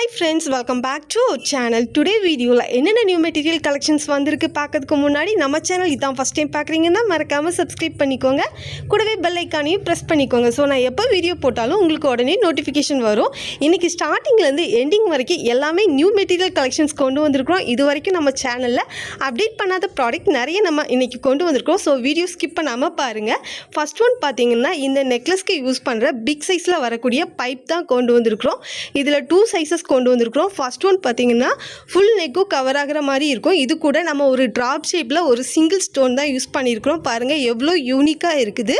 Hi friends, welcome back to our channel. Today video la enna new material collections vandirukku paakadhukku munadi nama channel idan first time paakringena marakama subscribe பண்ணிக்கோங்க. கூடவே bell icon-ஐயும் press பண்ணிக்கோங்க. So நான் எப்ப video போட்டாலும் உங்களுக்கு உடனே notification வரும். இன்னைக்கு ஸ்டார்டிங்ல இருந்து எண்டிங் வரைக்கும் எல்லாமே new material collections கொண்டு வந்திருக்கோம். இதுவரைக்கும் நம்ம சேனல்ல அப்டேட் பண்ணாத ப்ராடக்ட் நிறைய நம்ம இன்னைக்கு கொண்டு வந்திருக்கோம். So வீடியோ skip பண்ணாம பாருங்க. ஃபர்ஸ்ட் ஒன் பாத்தீங்கன்னா இந்த நெக்லஸ்க்கு யூஸ் பண்ற பிக் சைஸ்ல வரக்கூடிய பைப் தான் கொண்டு வந்திருக்கோம். இதுல 2 சைஸஸ் கொண்டு வந்திருக்கோம். ஃபர்ஸ்ட் ஒன் பாத்தீங்கன்னா ஃபுல் நெக்கும் கவர் ஆகுற மாதிரி இருக்கும். இது கூட நம்ம ஒரு டிராப் ஷேப்ல ஒரு சிங்கிள் ஸ்டோன் தான் யூஸ் பண்ணியிருக்கிறோம். பாருங்க எவ்வளோ யூனிக்கா இருக்குது.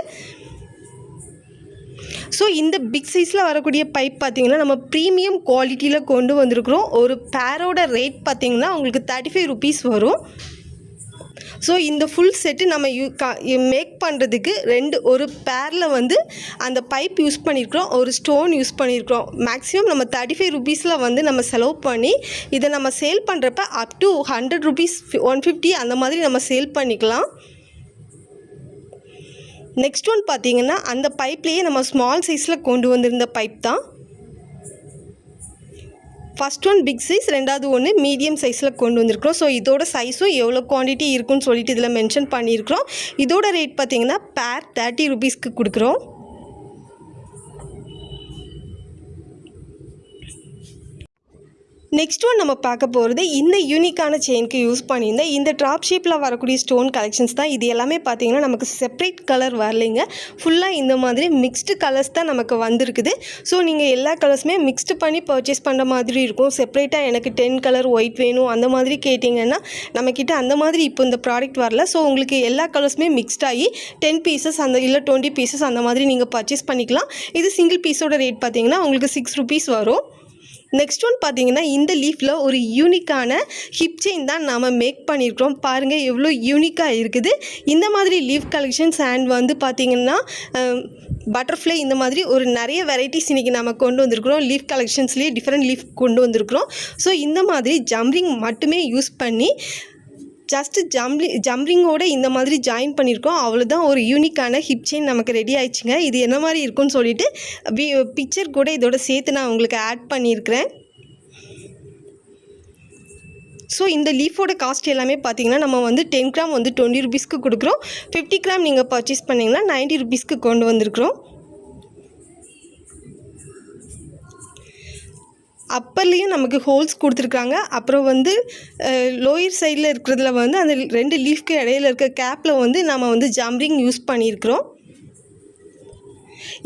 ஸோ இந்த பிக் சைஸில் வரக்கூடிய பைப் பார்த்தீங்கன்னா நம்ம ப்ரீமியம் குவாலிட்டியில் கொண்டு வந்திருக்கிறோம். ஒரு பேரோட ரேட் பார்த்தீங்கன்னா உங்களுக்கு 35 rupees வரும். ஸோ இந்த ஃபுல் செட்டு நம்ம மேக் பண்ணுறதுக்கு ஒரு பேரில் வந்து அந்த பைப் யூஸ் பண்ணியிருக்கிறோம், ஒரு ஸ்டோன் யூஸ் பண்ணியிருக்கிறோம். மேக்ஸிமம் நம்ம 35 rupeesல வந்து நம்ம செலவு பண்ணி இதை நம்ம சேல் பண்ணுறப்ப அப் டு 100 rupees 150 அந்த மாதிரி நம்ம சேல் பண்ணிக்கலாம். நெக்ஸ்ட் ஒன் பார்த்தீங்கன்னா அந்த பைப்லேயே நம்ம ஸ்மால் சைஸில் கொண்டு வந்திருந்த பைப் தான். ஃபர்ஸ்ட் ஒன் பிக் சைஸ், ரெண்டாவது ஒன்று மீடியம் சைஸில் கொண்டு வந்திருக்கிறோம். ஸோ இதோட சைஸும் எவ்வளோ குவான்டிட்டி இருக்குன்னு சொல்லிட்டு இதில் மென்ஷன் பண்ணியிருக்கிறோம். இதோட ரேட் பார்த்தீங்கன்னா பேர் 30 rupeesக்கு கொடுக்குறோம். நெக்ஸ்ட் ஒன் நம்ம பார்க்க போகிறது இந்த யூனிக்கான செயினுக்கு யூஸ் பண்ணியிருந்த இந்த ட்ராப் ஷேப்பில் வரக்கூடிய ஸ்டோன் கலெக்ஷன்ஸ் தான். இது எல்லாமே பார்த்தீங்கன்னா நமக்கு செப்பரேட் கலர் வரலைங்க, ஃபுல்லாக இந்த மாதிரி மிக்ஸ்டு கலர்ஸ் தான் நமக்கு வந்திருக்குது. ஸோ நீங்கள் எல்லா கலர்ஸுமே மிக்ஸ்டு பண்ணி பர்ச்சேஸ் பண்ணுற மாதிரி இருக்கும். செப்பரேட்டாக எனக்கு 10 கலர் ஒயிட் வேணும் அந்த மாதிரி கேட்டிங்கன்னா நம்மக்கிட்ட அந்த மாதிரி இப்போ இந்த ப்ராடக்ட் வரல. ஸோ உங்களுக்கு எல்லா கலர்ஸுமே மிக்ஸ்ட் ஆகி 10 pieces அந்த இல்லை 20 pieces அந்த மாதிரி நீங்கள் பர்ச்சேஸ் பண்ணிக்கலாம். இது சிங்கிள் பீஸோட ரேட் பார்த்தீங்கன்னா உங்களுக்கு 6 rupees வரும். நெக்ஸ்ட் ஒன் பார்த்தீங்கன்னா இந்த லீஃபில் ஒரு யூனிக்கான ஹிப் செயின் தான் நாம் மேக் பண்ணியிருக்கிறோம். பாருங்கள் எவ்வளோ யூனிக்காக இருக்குது. இந்த மாதிரி லீஃப் கலெக்ஷன்ஸ் அண்ட் வந்து பார்த்திங்கன்னா பட்டர்ஃப்ளை இந்த மாதிரி ஒரு நிறைய வெரைட்டிஸ் இன்றைக்கி நம்ம கொண்டு வந்திருக்கிறோம். லீஃப் கலெக்ஷன்ஸ்லேயே டிஃப்ரெண்ட் லீஃப் கொண்டு வந்திருக்கிறோம். ஸோ இந்த மாதிரி ஜம்ரிங் மட்டுமே யூஸ் பண்ணி ஜஸ்ட்டு ஜம்ரிங்கோடு இந்த மாதிரி ஜாயின் பண்ணியிருக்கோம். அவ்வளோதான், ஒரு யூனிக்கான ஹிப் செயின் நமக்கு ரெடி ஆயிடுச்சுங்க. இது என்ன மாதிரி இருக்குன்னு சொல்லிட்டு பிக்சர் கூட இதோட சேர்த்து நான் உங்களுக்கு ஆட் பண்ணியிருக்கிறேன். ஸோ இந்த லீஃபோட காஸ்ட் எல்லாமே பார்த்தீங்கன்னா நம்ம வந்து 10 கிராம் வந்து 20 rupeesக்கு கொடுக்குறோம். 50 கிராம் நீங்கள் பர்ச்சேஸ் பண்ணிங்கன்னா 90 rupeesக்கு கொண்டு வந்திருக்கிறோம். அப்பர்லேயும் நமக்கு ஹோல்ஸ் கொடுத்துருக்காங்க. அப்புறம் வந்து லோயர் சைடில் இருக்கிறதுல வந்து அந்த 2 லீஃப்க்கு இடையில இருக்க கேப்பில் வந்து நம்ம வந்து ஜம்ரிங் யூஸ் பண்ணியிருக்கிறோம்.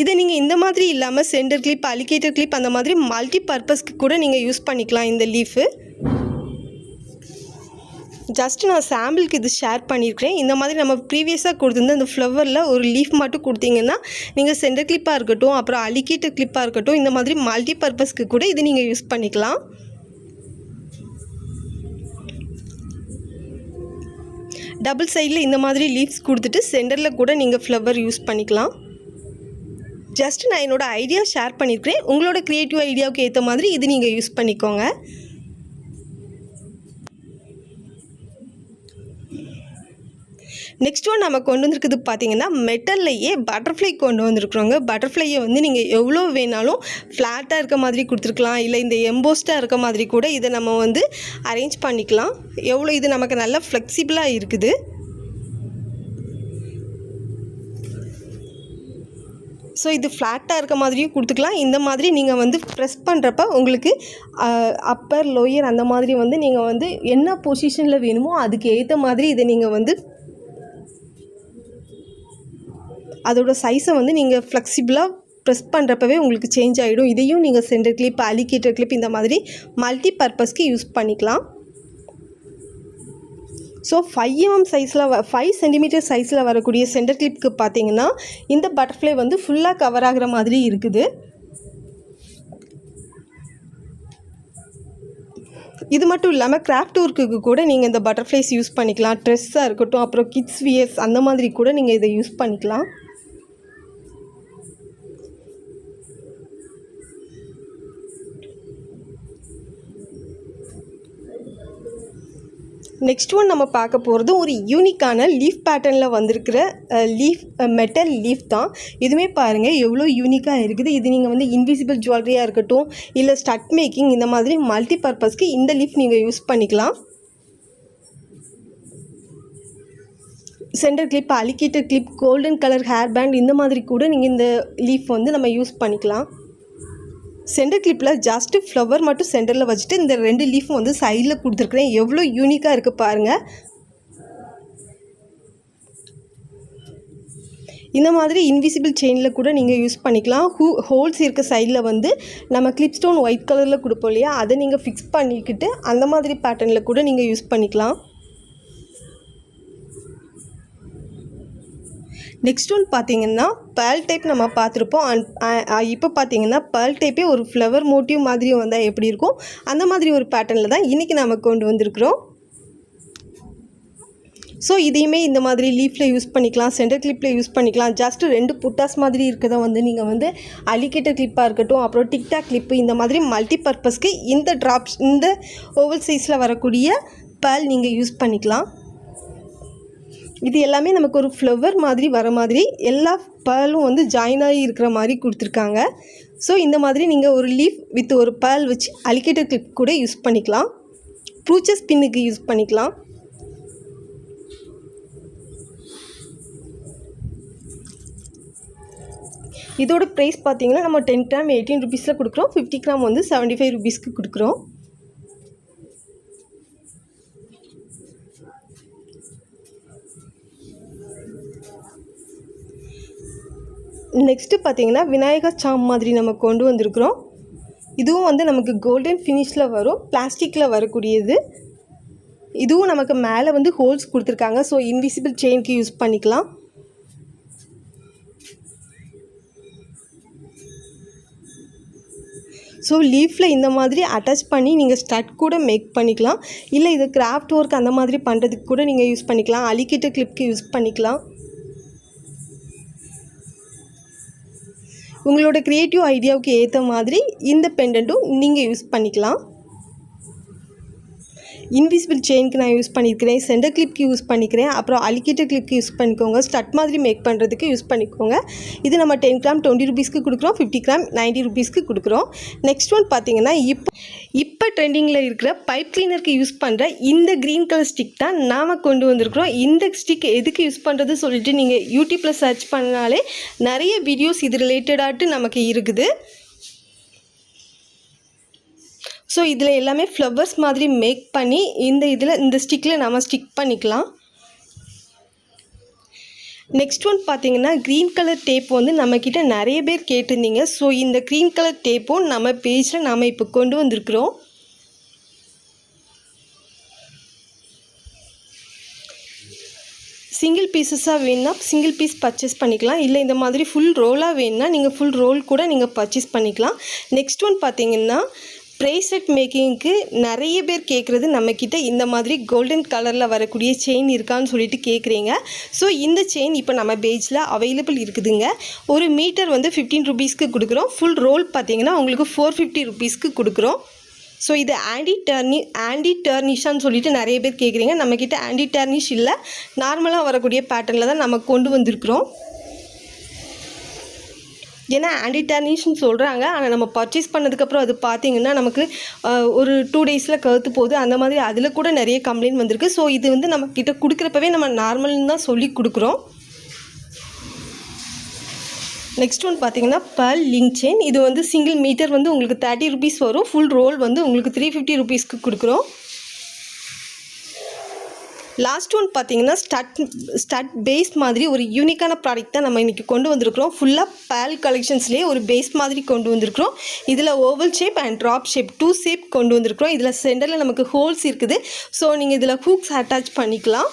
இதை நீங்கள் இந்த மாதிரி இல்லாமல் சென்டர் கிளிப், அலிகேட்டர் கிளிப் அந்த மாதிரி மல்டி பர்பஸ்க்கு கூட நீங்கள் யூஸ் பண்ணிக்கலாம் இந்த லீஃபு. ஜஸ்ட்டு நான் சாம்பிளுக்கு இது ஷேர் பண்ணியிருக்கிறேன். இந்த மாதிரி நம்ம ப்ரீவியஸாக கொடுத்துருந்த இந்த ஃப்ளவரில் ஒரு லீஃப் மட்டும் கொடுத்தீங்கன்னா நீங்கள் சென்டர் கிளிப்பாக இருக்கட்டும், அப்புறம் அலிகேட்டர் கிளிப்பாக இருக்கட்டும், இந்த மாதிரி மல்டி பர்பஸ்க்கு கூட இது நீங்கள் யூஸ் பண்ணிக்கலாம். டபுள் சைடில் இந்த மாதிரி லீஃப்ஸ் கொடுத்துட்டு சென்டரில் கூட நீங்கள் ஃப்ளவர் யூஸ் பண்ணிக்கலாம். ஜஸ்ட் நான் என்னோடய ஐடியா ஷேர் பண்ணியிருக்கிறேன். உங்களோட க்ரியேட்டிவ் ஐடியாவுக்கு ஏற்ற மாதிரி இது நீங்கள் யூஸ் பண்ணிக்கோங்க. நெக்ஸ்ட் ஒன் நம்ம கொண்டு வந்திருக்குது பார்த்தீங்கன்னா மெட்டல்லையே பட்டர்ஃப்ளை கொண்டு வந்திருக்கிறோங்க. பட்டர்ஃப்ளையை வந்து நீங்கள் எவ்வளோ வேணாலும் ஃப்ளாட்டாக இருக்க மாதிரி கொடுத்துருக்கலாம், இல்லை இந்த எம்போஸ்டாக இருக்க மாதிரி கூட இதை நம்ம வந்து அரேஞ்ச் பண்ணிக்கலாம். எவ்வளோ இது நமக்கு நல்லா ஃப்ளெக்சிபிளாக இருக்குது. ஸோ இது ஃப்ளாட்டாக இருக்க மாதிரியும் கொடுத்துக்கலாம். இந்த மாதிரி நீங்கள் வந்து ப்ரெஸ் பண்ணுறப்ப உங்களுக்கு அப்பர் லோயர் அந்த மாதிரி வந்து நீங்கள் வந்து என்ன பொசிஷனில் வேணுமோ அதுக்கு ஏற்ற மாதிரி இதை நீங்கள் வந்து அதோட சைஸை வந்து நீங்கள் ஃப்ளெக்சிபிளாக ப்ரெஸ் பண்ணுறப்பவே உங்களுக்கு சேஞ்ச் ஆகிடும். இதையும் நீங்கள் சென்டர் கிளிப், அலிகேட்டர் கிளிப் இந்த மாதிரி மல்டி பர்பஸ்க்கு யூஸ் பண்ணிக்கலாம். ஸோ 5 சென்டிமீட்டர் சைஸில் வரக்கூடிய சென்டர் கிளிப்க்கு பார்த்தீங்கன்னா இந்த பட்டர்ஃப்ளை வந்து ஃபுல்லாக கவர் ஆகிற மாதிரி இருக்குது. இது மட்டும் இல்லாமல் கிராஃப்ட் ஒர்க்குக்கு கூட நீங்கள் இந்த பட்டர்ஃப்ளைஸ் யூஸ் பண்ணிக்கலாம். ட்ரெஸ்ஸாக இருக்கட்டும், அப்புறம் கிட்ஸ் வியர்ஸ் அந்த மாதிரி கூட நீங்கள் இதை யூஸ் பண்ணிக்கலாம். நெக்ஸ்ட் ஒன் நம்ம பார்க்க போகிறது ஒரு யூனிக்கான லீஃப் பேட்டர்னில் வந்திருக்கிற மெட்டல் லீஃப் தான். இதுவுமே பாருங்கள் எவ்வளோ யூனிக்காக இருக்குது. இது நீங்கள் வந்து இன்விசிபிள் ஜுவல்லரியாக இருக்கட்டும், இல்லை ஸ்டட் மேக்கிங், இந்த மாதிரி மல்டி பர்பஸ்க்கு இந்த லீஃப் நீங்கள் யூஸ் பண்ணிக்கலாம். Centre clip, alligator clip, golden colour hair band, இந்த மாதிரி கூட நீங்கள் இந்த லீஃப் வந்து நம்ம யூஸ் பண்ணிக்கலாம். சென்டர் கிளிப்பில் ஜஸ்ட்டு ஃப்ளவர் மட்டும் சென்டரில் வச்சுட்டு இந்த 2 லீஃபும் வந்து சைடில் கொடுத்துருக்குறேன். எவ்வளோ யூனிக்காக இருக்குது பாருங்கள். இந்த மாதிரி இன்விசிபிள் செயினில் கூட நீங்கள் யூஸ் பண்ணிக்கலாம். ஹோல்ஸ் இருக்க சைடில் வந்து நம்ம கிளிப் ஸ்டோன் ஒயிட் கலரில் கொடுப்போம் இல்லையா, அதை நீங்கள் ஃபிக்ஸ் பண்ணிக்கிட்டு அந்த மாதிரி பேட்டர்னில் கூட நீங்கள் யூஸ் பண்ணிக்கலாம். நெக்ஸ்ட் ஒன் பார்த்திங்கன்னா பேர்ல் டைப் நம்ம பார்த்துருப்போம். இப்போ பார்த்திங்கன்னா பேர்ல் டைப்பே ஒரு ஃப்ளவர் மோட்டிவ் மாதிரி வந்தால் எப்படி இருக்கும், அந்த மாதிரி ஒரு பேட்டர்னில் தான் இன்றைக்கி நம்ம கொண்டு வந்திருக்கிறோம். ஸோ இதையுமே இந்த மாதிரி லீஃபில் யூஸ் பண்ணிக்கலாம், சென்டர் கிளிப்பில் யூஸ் பண்ணிக்கலாம். ஜஸ்ட்டு 2 புட்டாஸ் மாதிரி இருக்கதை வந்து நீங்கள் வந்து அலிகேட்டர் கிளிப்பாக இருக்கட்டும், அப்புறம் டிக்டாக் கிளிப்பு, இந்த மாதிரி மல்டி பர்பஸ்க்கு இந்த ஓவல் சைஸில் வரக்கூடிய பேர்ல் நீங்கள் யூஸ் பண்ணிக்கலாம். இது எல்லாமே நமக்கு ஒரு ஃப்ளவர் மாதிரி வர மாதிரி எல்லா பேர்லும் வந்து ஜாயின் ஆகி இருக்கிற மாதிரி கொடுத்துருக்காங்க. ஸோ இந்த மாதிரி நீங்கள் ஒரு லீஃப் வித் ஒரு பேர்ல் வச்சு அலிகேட்டர் கிளிப் கூட யூஸ் பண்ணிக்கலாம், ப்ரூச்சஸ் பின்னுக்கு யூஸ் பண்ணிக்கலாம். இதோட ப்ரைஸ் பார்த்திங்கன்னா நம்ம 10 கிராம் 18 ருபீஸில் கொடுக்குறோம், 50 கிராம் வந்து 75 ருபீஸ்க்கு கொடுக்குறோம். நெக்ஸ்ட்டு பார்த்திங்கன்னா விநாயகர் சாம் மாதிரி நம்ம கொண்டு வந்திருக்கிறோம். இதுவும் வந்து நமக்கு கோல்டன் ஃபினிஷில் வரும், பிளாஸ்டிக்கில் வரக்கூடியது. இதுவும் நமக்கு மேலே வந்து ஹோல்ஸ் கொடுத்துருக்காங்க. ஸோ இன்விசிபிள் செயினுக்கு யூஸ் பண்ணிக்கலாம். ஸோ லீஃபில் இந்த மாதிரி அட்டாச் பண்ணி நீங்கள் ஸ்டட் கூட மேக் பண்ணிக்கலாம், இல்லை இது கிராஃப்ட் ஒர்க் அந்த மாதிரி பண்ணுறதுக்கு கூட நீங்கள் யூஸ் பண்ணிக்கலாம், அலிகேட்டர் கிளிப்க்கு யூஸ் பண்ணிக்கலாம். உங்களோட க்ரியேட்டிவ் ஐடியாவுக்கு ஏற்ற மாதிரி இந்த பெண்டண்ட்டும் நீங்கள் யூஸ் பண்ணிக்கலாம். இன்விசிபிள் செயினுக்கு நான் யூஸ் பண்ணியிருக்கிறேன், சென்டர் கிளிப்க்கு யூஸ் பண்ணிக்கிறேன், அப்புறம் அலிகேட்டர் கிளிப்க்கு யூஸ் பண்ணிக்கோங்க, ஸ்டட் மாதிரி மேக் பண்ணுறதுக்கு யூஸ் பண்ணிக்கோங்க. இது நம்ம 10 கிராம் 20 ருபீஸ்க்கு கொடுக்குறோம், 50 கிராம் 90 ருபீஸ்க்கு கொடுக்குறோம். நெக்ஸ்ட் ஒன் பார்த்திங்கன்னா இப்போ ட்ரெண்டிங்கில் இருக்கிற பைப் கிளீனருக்கு யூஸ் பண்ணுற இந்த க்ரீன் கலர் ஸ்டிக் தான் நாம் கொண்டு வந்திருக்கிறோம். இந்த ஸ்டிக் எதுக்கு யூஸ் பண்ணுறது சொல்லிட்டு நீங்கள் யூடியூப்பில் சர்ச் பண்ணாலே நிறைய வீடியோஸ் இது ரிலேட்டடாட்டு நமக்கு இருக்குது. ஸோ இதில் எல்லாமே ஃப்ளவர்ஸ் மாதிரி மேக் பண்ணி இந்த ஸ்டிக்கில் நம்ம ஸ்டிக் பண்ணிக்கலாம். நெக்ஸ்ட் ஒன் பார்த்திங்கன்னா க்ரீன் கலர் டேப் வந்து நம்மக்கிட்ட நிறைய பேர் கேட்டிருந்தீங்க. ஸோ இந்த க்ரீன் கலர் டேப்பும் நம்ம பேஜில் நாம் இப்போ கொண்டு வந்திருக்கிறோம். சிங்கிள் பீசஸாக வேணுன்னா சிங்கிள் பீஸ் பர்ச்சேஸ் பண்ணிக்கலாம், இல்லை இந்த மாதிரி ஃபுல் ரோலாக வேணுன்னா நீங்கள் ஃபுல் ரோல் கூட நீங்கள் பர்ச்சேஸ் பண்ணிக்கலாம். நெக்ஸ்ட் ஒன் பார்த்திங்கன்னா ப்ரேஸ்லெட் மேக்கிங்க்கு நிறைய பேர் கேட்குறது நம்மக்கிட்ட இந்த மாதிரி கோல்டன் கலரில் வரக்கூடிய செயின் இருக்கான்னு சொல்லிட்டு கேட்குறீங்க. ஸோ இந்த செயின் இப்போ நம்ம பேஜில் அவைலபிள் இருக்குதுங்க. ஒரு மீட்டர் வந்து 15 ருபீஸ்க்கு கொடுக்குறோம், ஃபுல் ரோல் பார்த்திங்கன்னா உங்களுக்கு 450 ருபீஸ்க்கு கொடுக்குறோம். ஸோ இது ஆன்டி டர்னிஷான்னு சொல்லிட்டு நிறைய பேர் கேட்குறீங்க. நம்மக்கிட்ட ஆன்டி டர்னிஷ் இல்லை, நார்மலாக வரக்கூடிய பேட்டர்னில் தான் நம்ம கொண்டு வந்திருக்கிறோம். ஏன்னா ஆன்டி டர்னிஷ்னு சொல்கிறாங்க, ஆனால் நம்ம பர்ச்சேஸ் பண்ணதுக்கப்புறம் அது பார்த்திங்கன்னா நமக்கு ஒரு 2 டேஸில் கருத்து போகுது, அந்த மாதிரி அதில் கூட நிறைய கம்ப்ளைண்ட் வந்திருக்கு. ஸோ இது வந்து நம்மக்கிட்ட கொடுக்குறப்பவே நம்ம நார்மல்னு தான் சொல்லி கொடுக்குறோம். நெக்ஸ்ட் ஒன் பார்த்திங்கன்னா பேர்ல் லிங்க் செயின். இது வந்து சிங்கிள் மீட்டர் வந்து உங்களுக்கு 30 ருபீஸ் வரும், ஃபுல் ரோல் வந்து உங்களுக்கு 350 ருபீஸ்க்கு கொடுக்குறோம். லாஸ்ட் ஒன் பார்த்திங்கன்னா ஸ்டட் பேஸ் மாதிரி ஒரு யூனிக்கான ப்ராடக்ட் தான் நம்ம இன்றைக்கி கொண்டு வந்திருக்கிறோம். ஃபுல்லாக பேர்ல் கலெக்ஷன்ஸ்லேயே ஒரு பேஸ் மாதிரி கொண்டு வந்திருக்கிறோம். இதில் oval shape and drop shape 2 shape கொண்டு வந்திருக்கிறோம். இதில் சென்டரில் நமக்கு ஹோல்ஸ் இருக்குது. ஸோ நீங்கள் இதில் ஹூக்ஸ் அட்டாச் பண்ணிக்கலாம்.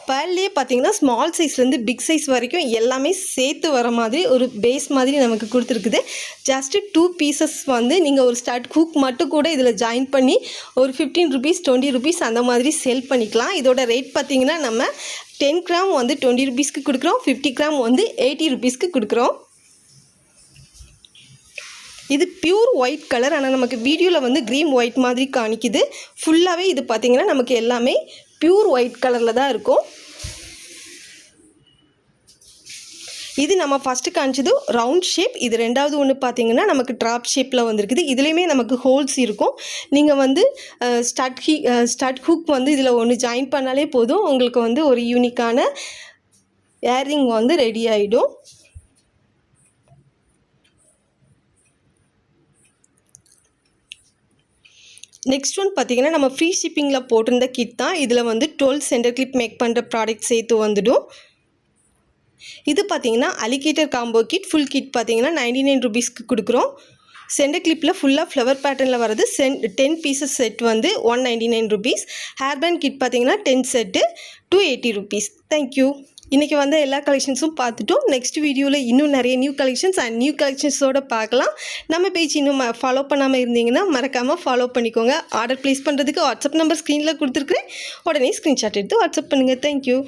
பேர்லேயே பார்த்தீங்கன்னா ஸ்மால் சைஸ்லேருந்து பிக் சைஸ் வரைக்கும் எல்லாமே சேர்த்து வர மாதிரி ஒரு பேஸ் மாதிரி நமக்கு கொடுத்துருக்குது. ஜஸ்ட்டு 2 பீசஸ் வந்து நீங்கள் ஒரு ஸ்டட் ஹூக் மட்டும் கூட இதில் ஜாயின் பண்ணி ஒரு 15 ருபீஸ் 20 ருபீஸ் அந்த மாதிரி சேல் பண்ணிக்கலாம். இதோட ரேட் பார்த்திங்கன்னா நம்ம 10 கிராம் வந்து 20 ருபீஸ்க்கு கொடுக்குறோம், 50 கிராம் வந்து 80 ருபீஸ்க்கு கொடுக்குறோம். இது பியூர் ஒயிட் கலர். ஆனால் நமக்கு வீடியோவில் வந்து க்ரீன் ஒயிட் மாதிரி காணிக்குது. ஃபுல்லாகவே இது பார்த்திங்கன்னா நமக்கு எல்லாமே பியூர் ஒயிட் கலரில் தான் இருக்கும். இது நம்ம ஃபஸ்ட்டு காமிச்சது ரவுண்ட் ஷேப். இது ரெண்டாவது ஒன்று பார்த்திங்கன்னா நமக்கு ட்ராப் ஷேப்பில் வந்திருக்குது. இதுலேயுமே நமக்கு ஹோல்ஸ் இருக்கும். நீங்கள் வந்து ஸ்டட் ஹூக் வந்து இதில் ஒன்று ஜாயின் பண்ணாலே போதும், உங்களுக்கு வந்து ஒரு யூனிக்கான இயர்ரிங் வந்து ரெடி ஆகிடும். நெக்ஸ்ட் ஒன் பார்த்திங்கன்னா நம்ம ஃப்ரீ ஷிப்பிங்கில் போட்டிருந்த கிட் தான். இதில் வந்து 12 சென்டர் கிளிப் மேக் பண்ணுற ப்ராடக்ட் சேர்த்து வந்துடும். இது பார்த்திங்கன்னா alligator combo kit. Full kit பார்த்திங்கன்னா 99 ருபீஸ்க்கு கொடுக்குறோம். சென்டர் கிளிப்பில் ஃபுல்லாக ஃப்ளவர் பேட்டர்னில் வர்றது 10 பீசஸ் செட் வந்து 199 ருபீஸ். ஹேர் பேண்ட் கிட் பார்த்திங்கன்னா 10 செட்டு 280 ருபீஸ். தேங்க்யூ. இன்றைக்கி வந்த எல்லா கலெக்ஷன்ஸும் பார்த்துட்டோம். நெக்ஸ்ட் வீடியோவில் இன்னும் நிறைய நியூ கலெக்ஷன்ஸ் அண்ட் நியூ கலெக்ஷன்ஸோடு பார்க்கலாம். நம்ம பேஜ் இன்னும் ஃபாலோ பண்ணாமல் இருந்தீங்கன்னா மறக்காமல் ஃபாலோ பண்ணிக்கோங்க. ஆர்டர் ப்ளேஸ் பண்ணுறதுக்கு வாட்ஸ்அப் நம்பர் ஸ்க்ரீனில் கொடுத்துருக்குறேன். உடனே ஸ்க்ரீன்ஷாட் எடுத்து வாட்ஸ்அப் பண்ணுங்கள். தேங்க்யூ.